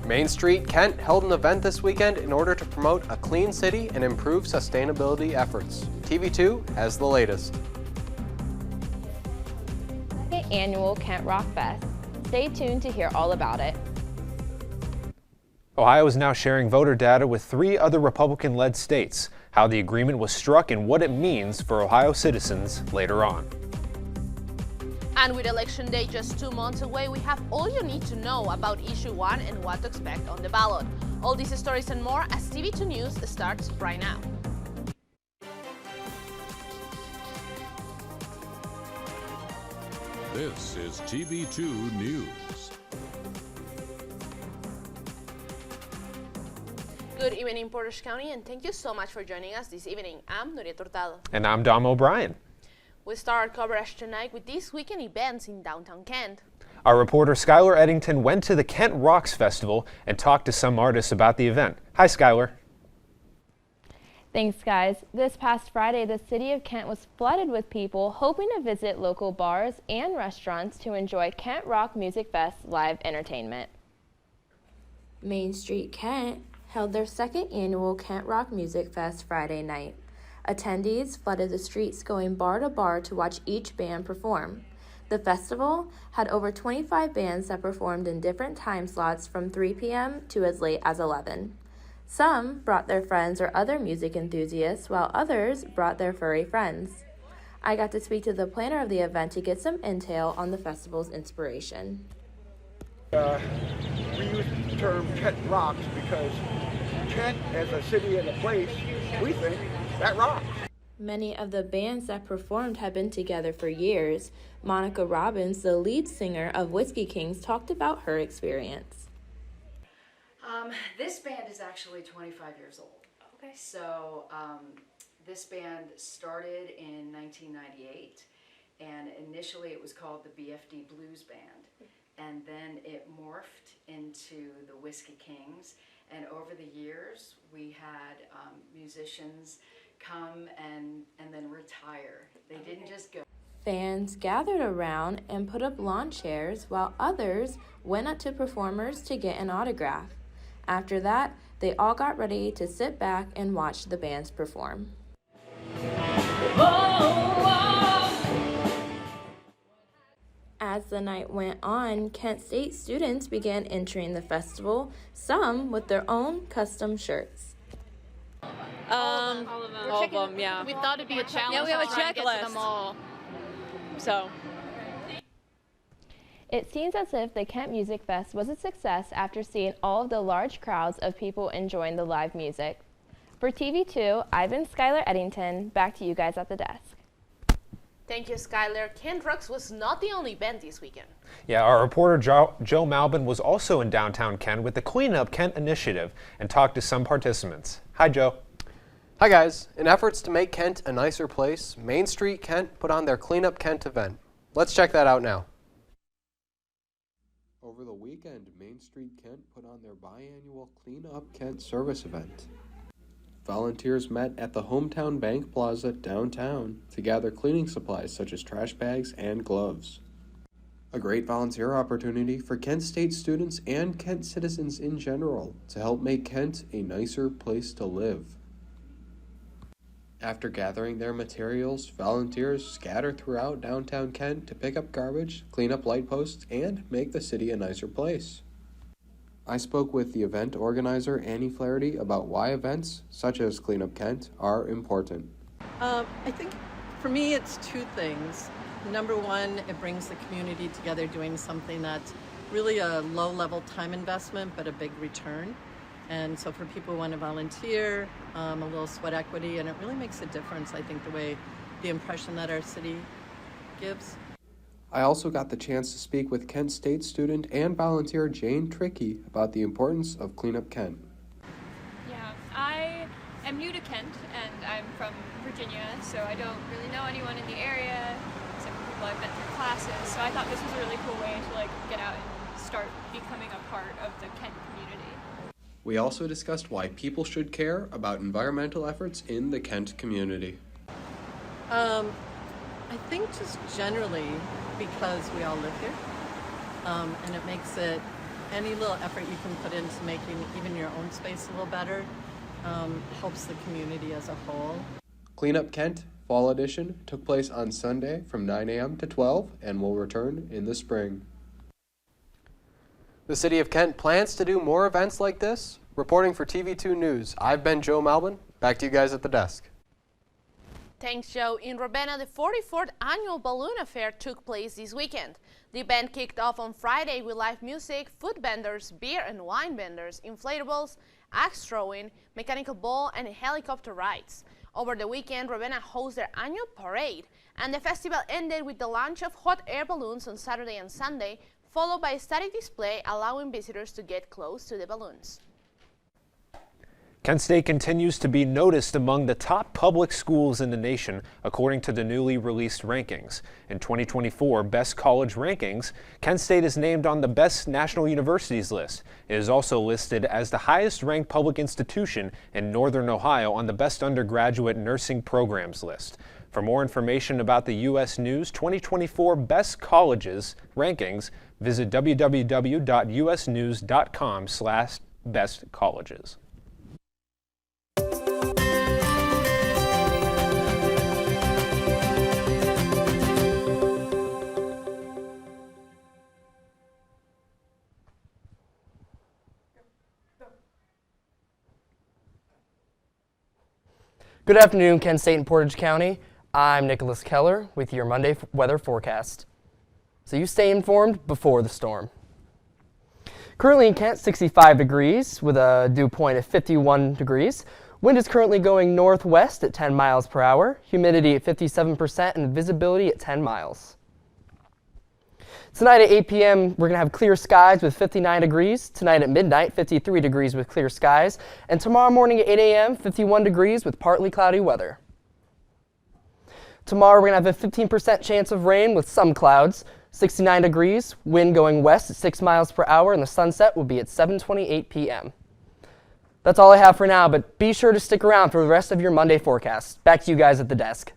Main Street Kent held an event this weekend in order to promote a clean city and improve sustainability efforts. TV2 has the latest. Second annual Kent Rock Fest. Stay tuned to hear all about it. Ohio is now sharing voter data with 3 other Republican-led states. How the agreement was struck and what it means for Ohio citizens later on. And with Election Day just 2 months away, we have all you need to know about Issue 1 and what to expect on the ballot. All these stories and more as TV2 News starts right now. This is TV2 News. Good evening, Portage County, and thank you so much for joining us this evening. I'm Nuried Hurtado. And I'm Dom O'Brien. We start our coverage tonight with these weekend events in downtown Kent. Our reporter Skylar Edington went to the Kent Rocks Festival and talked to some artists about the event. Hi, Skylar. Thanks, guys. This past Friday, the city of Kent was flooded with people hoping to visit local bars and restaurants to enjoy Kent Rock Music Fest live entertainment. Main Street Kent held their second annual Kent Rock Music Fest Friday night. Attendees flooded the streets going bar to bar to watch each band perform. The festival had over 25 bands that performed in different time slots from 3 p.m. to as late as 11. Some brought their friends or other music enthusiasts, while others brought their furry friends. I got to speak to the planner of the event to get some intel on the festival's inspiration. We use the term Kent rocks because Kent as a city and a place, we think that rocks. Many of the bands that performed have been together for years. Monica Robbins, the lead singer of Whiskey Kings, talked about her experience. This band is actually 25 years old. Okay. So this band started in 1998, and initially it was called the BFD Blues Band, and then it morphed into the Whiskey Kings. And over the years, we had musicians come and then retire. They didn't just go. Fans gathered around and put up lawn chairs, while others went up to performers to get an autograph. After that, they all got ready to sit back and watch the bands perform. As the night went on, Kent State students began entering the festival, some with their own custom shirts. All of them, yeah. We thought it'd be a challenge. Yeah, we have a to try and get to checklist. them all. So. It seems as if the Kent Music Fest was a success after seeing all of the large crowds of people enjoying the live music. For TV2, I've been Skylar Edington. Back to you guys at the desk. Thank you, Skylar. Kent Rocks was not the only event this weekend. Yeah, our reporter Joe Malbin was also in downtown Kent with the Clean Up Kent initiative and talked to some participants. Hi, Joe. Hi guys. In efforts to make Kent a nicer place, Main Street Kent put on their Clean Up Kent event. Let's check that out now. Over the weekend, Main Street Kent put on their biannual Clean Up Kent service event. Volunteers met at the Hometown Bank Plaza downtown to gather cleaning supplies such as trash bags and gloves. A great volunteer opportunity for Kent State students and Kent citizens in general to help make Kent a nicer place to live. After gathering their materials, volunteers scattered throughout downtown Kent to pick up garbage, clean up light posts, and make the city a nicer place. I spoke with the event organizer, Annie Flaherty, about why events such as Clean Up Kent are important. I think for me it's 2 things. Number one, it brings the community together doing something that's really a low-level time investment but a big return. And so for people who want to volunteer, a little sweat equity, and it really makes a difference, I think, the impression that our city gives. I also got the chance to speak with Kent State student and volunteer Jane Trickey about the importance of Clean Up Kent. Yeah, I am new to Kent, and I'm from Virginia, so I don't really know anyone in the area, except for people I've met through classes, so I thought this was a really cool way to get out and start becoming a part of the Kent community. We also discussed why people should care about environmental efforts in the Kent community. I think just generally because we all live here, and it makes it any little effort you can put into making even your own space a little better helps the community as a whole. Clean Up Kent Fall Edition took place on Sunday from 9 a.m. to 12 and will return in the spring. The City of Kent plans to do more events like this. Reporting for TV2 News, I've been Joe Malbin. Back to you guys at the desk. Thanks, Joe. In Ravenna, the 44th Annual Balloon Affair took place this weekend. The event kicked off on Friday with live music, food vendors, beer and wine vendors, inflatables, axe throwing, mechanical ball, and helicopter rides. Over the weekend, Ravenna hosted their annual parade, and the festival ended with the launch of hot air balloons on Saturday and Sunday, followed by a static display allowing visitors to get close to the balloons. Kent State continues to be noticed among the top public schools in the nation, according to the newly released rankings. In 2024 Best College Rankings, Kent State is named on the Best National Universities list. It is also listed as the highest-ranked public institution in Northern Ohio on the Best Undergraduate Nursing Programs list. For more information about the U.S. News 2024 Best Colleges Rankings, visit www.usnews.com/bestcolleges. Good afternoon, Kent State and Portage County. I'm Nicholas Keller with your Monday weather forecast. So you stay informed before the storm. Currently in Kent, 65 degrees with a dew point of 51 degrees. Wind is currently going northwest at 10 miles per hour. Humidity at 57% and visibility at 10 miles. Tonight at 8 p.m., we're going to have clear skies with 59 degrees. Tonight at midnight, 53 degrees with clear skies. And tomorrow morning at 8 a.m., 51 degrees with partly cloudy weather. Tomorrow we're going to have a 15% chance of rain with some clouds. 69 degrees, wind going west at 6 miles per hour, and the sunset will be at 7:28 p.m. That's all I have for now, but be sure to stick around for the rest of your Monday forecast. Back to you guys at the desk.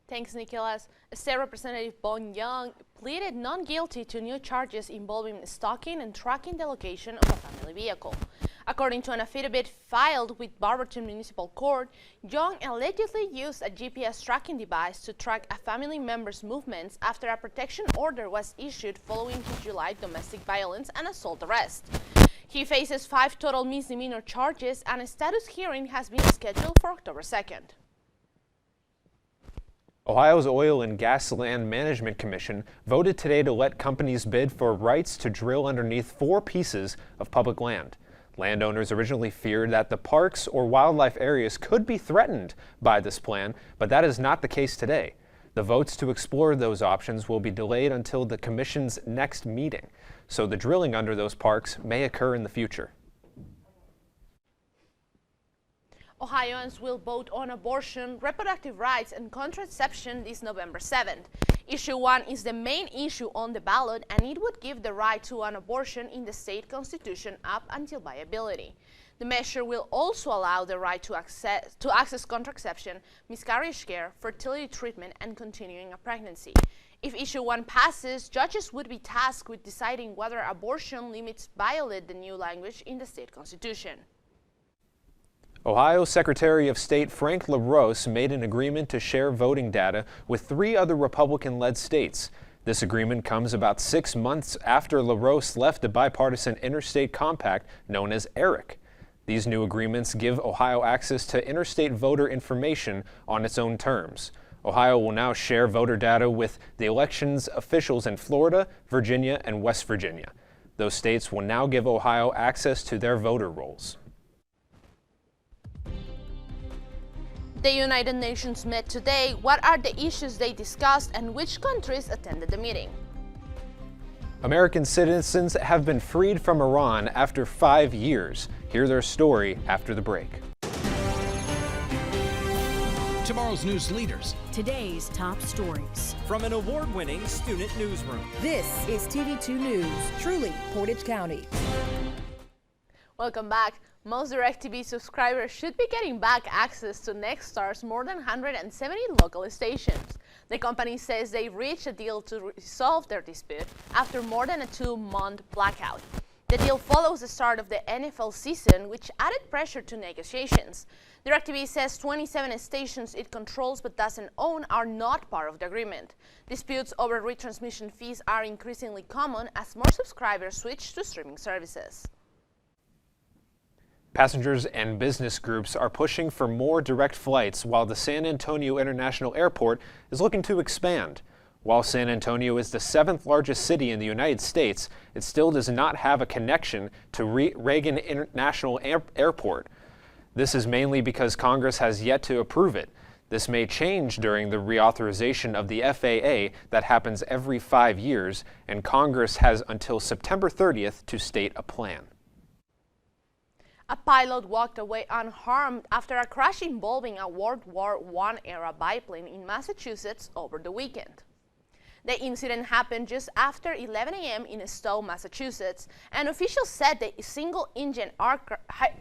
Thanks, Nicholas. State Representative Bon Young pleaded not guilty to new charges involving stalking and tracking the location of a family vehicle. According to an affidavit filed with Barberton Municipal Court, Young allegedly used a GPS tracking device to track a family member's movements after a protection order was issued following his July domestic violence and assault arrest. He faces 5 total misdemeanor charges, and a status hearing has been scheduled for October 2nd. Ohio's Oil and Gas Land Management Commission voted today to let companies bid for rights to drill underneath 4 pieces of public land. Landowners originally feared that the parks or wildlife areas could be threatened by this plan, but that is not the case today. The votes to explore those options will be delayed until the commission's next meeting, so the drilling under those parks may occur in the future. Ohioans will vote on abortion, reproductive rights, and contraception this November 7th. Issue 1 is the main issue on the ballot, and it would give the right to an abortion in the state constitution up until viability. The measure will also allow the right to access contraception, miscarriage care, fertility treatment, and continuing a pregnancy. If Issue 1 passes, judges would be tasked with deciding whether abortion limits violate the new language in the state constitution. Ohio Secretary of State Frank LaRose made an agreement to share voting data with 3 other Republican-led states. This agreement comes about 6 months after LaRose left the bipartisan interstate compact known as ERIC. These new agreements give Ohio access to interstate voter information on its own terms. Ohio will now share voter data with the elections officials in Florida, Virginia, and West Virginia. Those states will now give Ohio access to their voter rolls. The United Nations met today. What are the issues they discussed, and which countries attended the meeting? American citizens have been freed from Iran after 5 years. Hear their story after the break. Tomorrow's news leaders. Today's top stories. From an award-winning student newsroom. This is TV2 News, truly Portage County. Welcome back. Most DirecTV subscribers should be getting back access to Nexstar's more than 170 local stations. The company says they reached a deal to resolve their dispute after more than a 2-month blackout. The deal follows the start of the NFL season, which added pressure to negotiations. DirecTV says 27 stations it controls but doesn't own are not part of the agreement. Disputes over retransmission fees are increasingly common as more subscribers switch to streaming services. Passengers and business groups are pushing for more direct flights while the San Antonio International Airport is looking to expand. While San Antonio is the 7th largest city in the United States, it still does not have a connection to Reagan International Airport. This is mainly because Congress has yet to approve it. This may change during the reauthorization of the FAA that happens every 5 years, and Congress has until September 30th to state a plan. A pilot walked away unharmed after a crash involving a World War I-era biplane in Massachusetts over the weekend. The incident happened just after 11 a.m. in Stowe, Massachusetts, and officials said the single-engine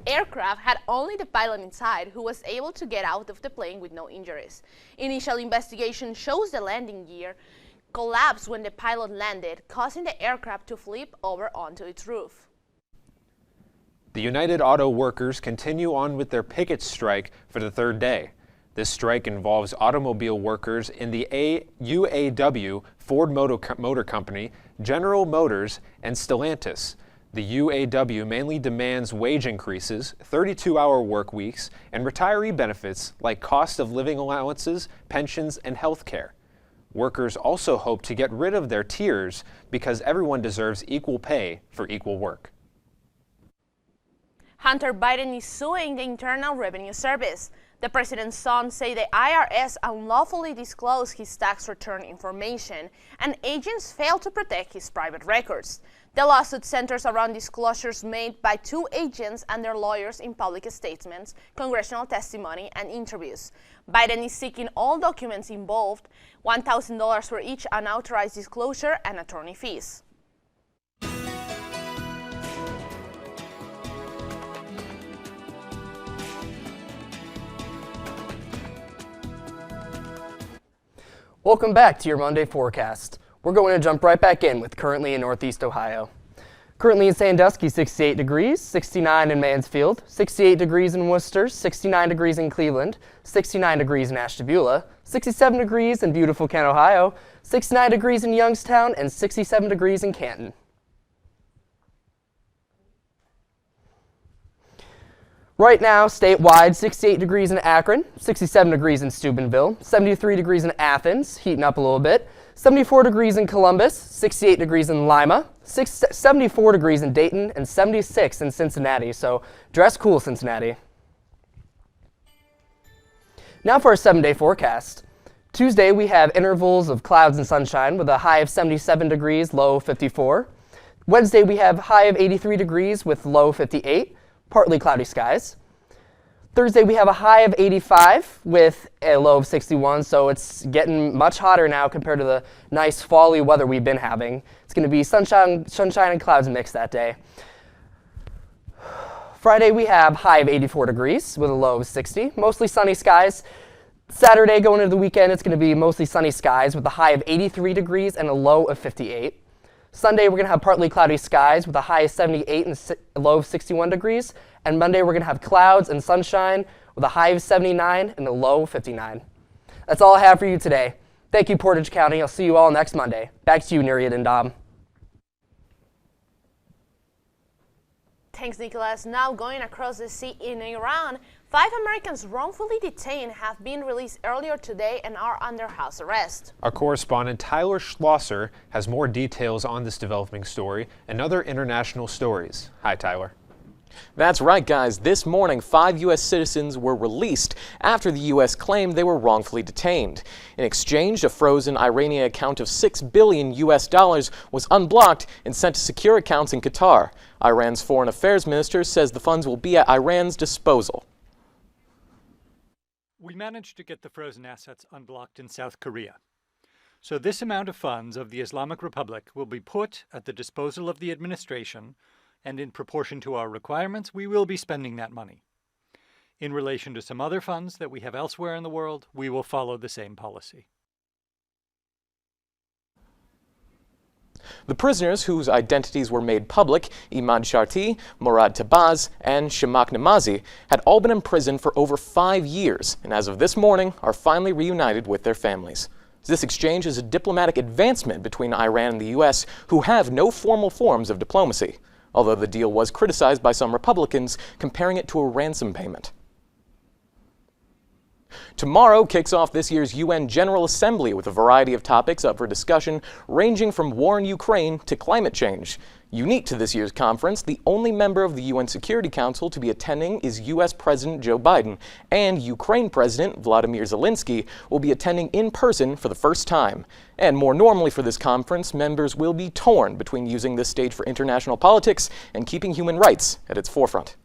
aircraft had only the pilot inside, who was able to get out of the plane with no injuries. Initial investigation shows the landing gear collapsed when the pilot landed, causing the aircraft to flip over onto its roof. The United Auto Workers continue on with their picket strike for the 3rd day. This strike involves automobile workers in the UAW, Ford Motor Company, General Motors, and Stellantis. The UAW mainly demands wage increases, 32-hour work weeks, and retiree benefits like cost of living allowances, pensions, and health care. Workers also hope to get rid of their tiers because everyone deserves equal pay for equal work. Hunter Biden is suing the Internal Revenue Service. The president's son say the IRS unlawfully disclosed his tax return information and agents failed to protect his private records. The lawsuit centers around disclosures made by 2 agents and their lawyers in public statements, congressional testimony, and interviews. Biden is seeking all documents involved, $1,000 for each unauthorized disclosure, and attorney fees. Welcome back to your Monday forecast. We're going to jump right back in with currently in Northeast Ohio. Currently in Sandusky, 68 degrees, 69 in Mansfield, 68 degrees in Worcester, 69 degrees in Cleveland, 69 degrees in Ashtabula, 67 degrees in beautiful Kent, Ohio, 69 degrees in Youngstown, and 67 degrees in Canton. Right now, statewide, 68 degrees in Akron, 67 degrees in Steubenville, 73 degrees in Athens, heating up a little bit, 74 degrees in Columbus, 68 degrees in Lima, 74 degrees in Dayton, and 76 in Cincinnati. So dress cool, Cincinnati. Now for our 7-day forecast. Tuesday, we have intervals of clouds and sunshine with a high of 77 degrees, low 54. Wednesday, we have high of 83 degrees with low 58. Partly cloudy skies. Thursday, we have a high of 85 with a low of 61, so it's getting much hotter now compared to the nice fally weather we've been having. It's going to be sunshine and clouds mixed that day. Friday, we have high of 84 degrees with a low of 60, mostly sunny skies. Saturday, going into the weekend, it's going to be mostly sunny skies with a high of 83 degrees and a low of 58. Sunday, we're going to have partly cloudy skies with a high of 78 and a low of 61 degrees. And Monday, we're going to have clouds and sunshine with a high of 79 and a low of 59. That's all I have for you today. Thank you, Portage County. I'll see you all next Monday. Back to you, Nuried and Dom. Thanks, Nicholas. Now going across the sea in Iran, 5 Americans wrongfully detained have been released earlier today and are under house arrest. Our correspondent Tyler Schloser has more details on this developing story and other international stories. Hi, Tyler. That's right, guys. This morning, 5 U.S. citizens were released after the U.S. claimed they were wrongfully detained. In exchange, a frozen Iranian account of $6 billion was unblocked and sent to secure accounts in Qatar. Iran's foreign affairs minister says the funds will be at Iran's disposal. We managed to get the frozen assets unblocked in South Korea. So this amount of funds of the Islamic Republic will be put at the disposal of the administration, and in proportion to our requirements, we will be spending that money. In relation to some other funds that we have elsewhere in the world, we will follow the same policy. The prisoners, whose identities were made public, Imad Sharti, Morad Tabaz, and Shamak Namazi, had all been imprisoned for over 5 years, and as of this morning, are finally reunited with their families. This exchange is a diplomatic advancement between Iran and the U.S., who have no formal forms of diplomacy, although the deal was criticized by some Republicans, comparing it to a ransom payment. Tomorrow kicks off this year's UN General Assembly with a variety of topics up for discussion, ranging from war in Ukraine to climate change. Unique to this year's conference, the only member of the UN Security Council to be attending is U.S. President Joe Biden, and Ukraine President Vladimir Zelensky will be attending in person for the first time. And more normally for this conference, members will be torn between using this stage for international politics and keeping human rights at its forefront.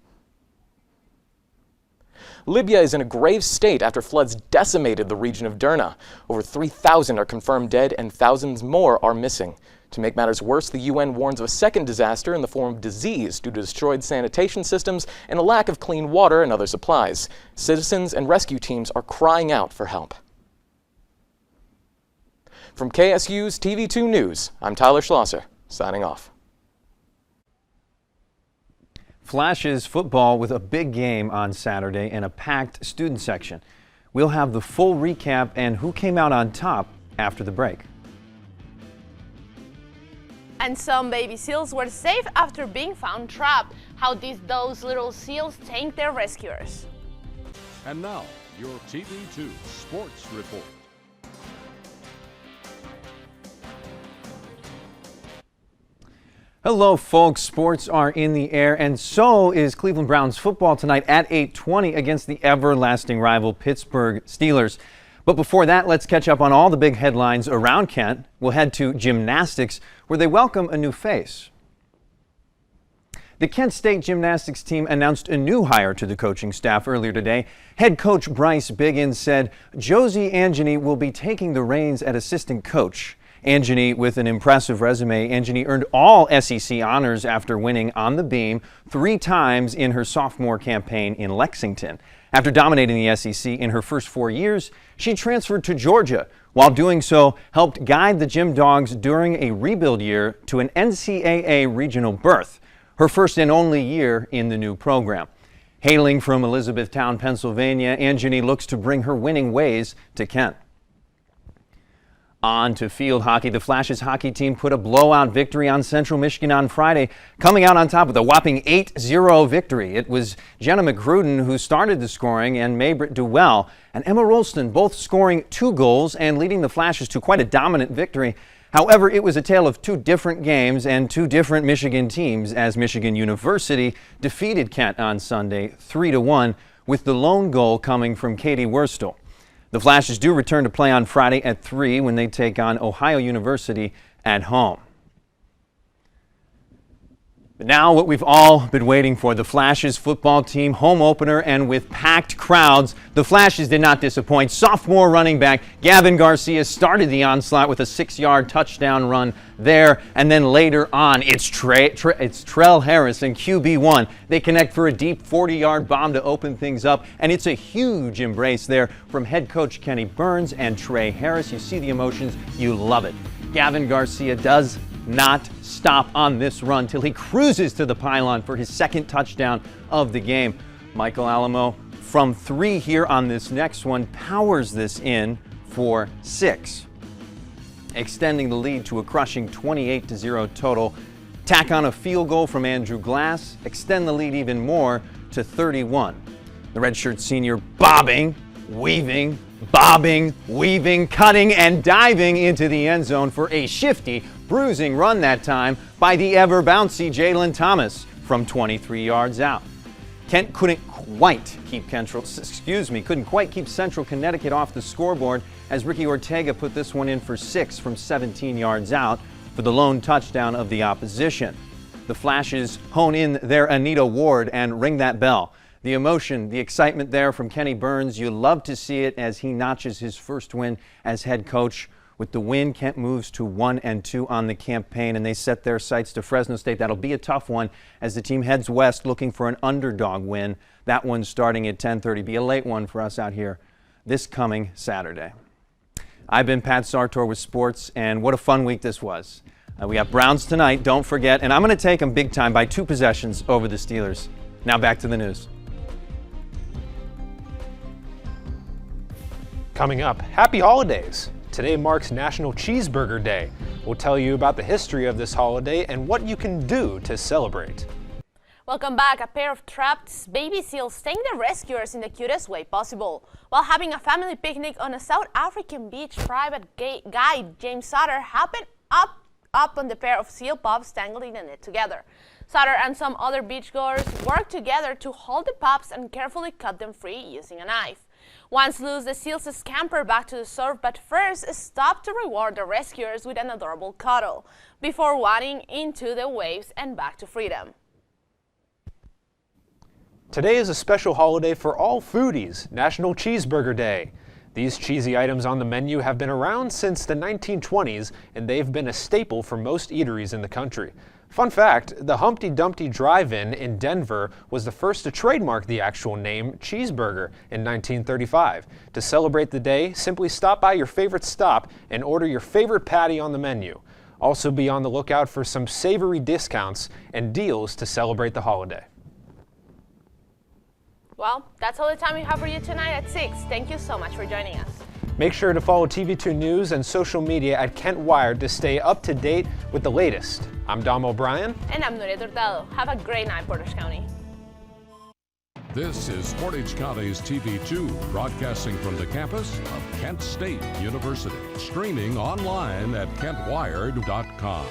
Libya is in a grave state after floods decimated the region of Derna. Over 3,000 are confirmed dead and thousands more are missing. To make matters worse, the UN warns of a second disaster in the form of disease due to destroyed sanitation systems and a lack of clean water and other supplies. Citizens and rescue teams are crying out for help. From KSU's TV2 News, I'm Tyler Schloser, signing off. Flashes football with a big game on Saturday and a packed student section. We'll have the full recap and who came out on top after the break. And some baby seals were safe after being found trapped. How did those little seals thank their rescuers? And now, your TV2 Sports Report. Hello, folks. Sports are in the air, and so is Cleveland Browns football tonight at 8:20 against the everlasting rival Pittsburgh Steelers. But before that, let's catch up on all the big headlines around Kent. We'll head to gymnastics, where they welcome a new face. The Kent State gymnastics team announced a new hire to the coaching staff earlier today. Head coach Bryce Biggins said Josie Angeny will be taking the reins at assistant coach. Angeny, with an impressive resume, Angeny earned all SEC honors after winning on the beam 3 times in her sophomore campaign in Lexington. After dominating the SEC in her first 4 years, she transferred to Georgia. While doing so, helped guide the Gym Dogs during a rebuild year to an NCAA regional berth, her first and only year in the new program. Hailing from Elizabethtown, Pennsylvania, Angeny looks to bring her winning ways to Kent. On to field hockey. The Flashes hockey team put a blowout victory on Central Michigan on Friday, coming out on top with a whopping 8-0 victory. It was Jenna McGruden who started the scoring, and Maybrit Duell and Emma Rolston both scoring 2 goals and leading the Flashes to quite a dominant victory. However, it was a tale of 2 different games and 2 different Michigan teams, as Michigan University defeated Kent on Sunday 3-1, with the lone goal coming from Katie Wurstel. The Flashes do return to play on Friday at 3 when they take on Ohio University at home. But now what we've all been waiting for, the Flashes football team home opener, and with packed crowds, the Flashes did not disappoint. Sophomore running back Gavin Garcia started the onslaught with a 6-yard touchdown run there, and then later on it's Trell Harris and QB1. They connect for a deep 40-yard bomb to open things up, and it's a huge embrace there from head coach Kenny Burns and Trey Harris. You see the emotions, you love it. Gavin Garcia does not stop on this run till he cruises to the pylon for his 2nd touchdown of the game. Michael Alamo from 3 here on this next one powers this in for 6, extending the lead to a crushing 28-0 total. Tack on a field goal from Andrew Glass, extend the lead even more to 31. The redshirt senior bobbing, weaving, cutting, and diving into the end zone for a shifty, bruising run that time by the ever-bouncy Jalen Thomas from 23 yards out. Kent couldn't quite keep Central Connecticut off the scoreboard as Ricky Ortega put this one in for 6 from 17 yards out for the lone touchdown of the opposition. The Flashes hone in their Anita Ward and ring that bell. The emotion, the excitement there from Kenny Burns, you love to see it as he notches his first win as head coach. With the win, Kent moves to 1-2 on the campaign, and they set their sights to Fresno State. That'll be a tough one as the team heads west looking for an underdog win. That one starting at 10:30. Be a late one for us out here this coming Saturday. I've been Pat Sartor with sports, and what a fun week this was. We got Browns tonight, don't forget, and I'm going to take them big time by 2 possessions over the Steelers. Now back to the news. Coming up, happy holidays. Today marks National Cheeseburger Day. We'll tell you about the history of this holiday and what you can do to celebrate. Welcome back. A pair of trapped baby seals thank the rescuers in the cutest way possible. While having a family picnic on a South African beach, private guide James Sartor happened up on the pair of seal pups tangled in a net together. Sartor and some other beachgoers worked together to hold the pups and carefully cut them free using a knife. Once loose, the seals scamper back to the surf, but first stop to reward the rescuers with an adorable cuddle before wading into the waves and back to freedom. Today is a special holiday for all foodies, National Cheeseburger Day. These cheesy items on the menu have been around since the 1920s, and they've been a staple for most eateries in the country. Fun fact, the Humpty Dumpty Drive-In in Denver was the first to trademark the actual name cheeseburger in 1935. To celebrate the day, simply stop by your favorite stop and order your favorite patty on the menu. Also be on the lookout for some savory discounts and deals to celebrate the holiday. Well, that's all the time we have for you tonight at 6. Thank you so much for joining us. Make sure to follow TV2 News and social media at Kent Wired to stay up to date with the latest. I'm Dom O'Brien. And I'm Nuried Hurtado. Have a great night, Portage County. This is Portage County's TV2, broadcasting from the campus of Kent State University. Streaming online at kentwired.com.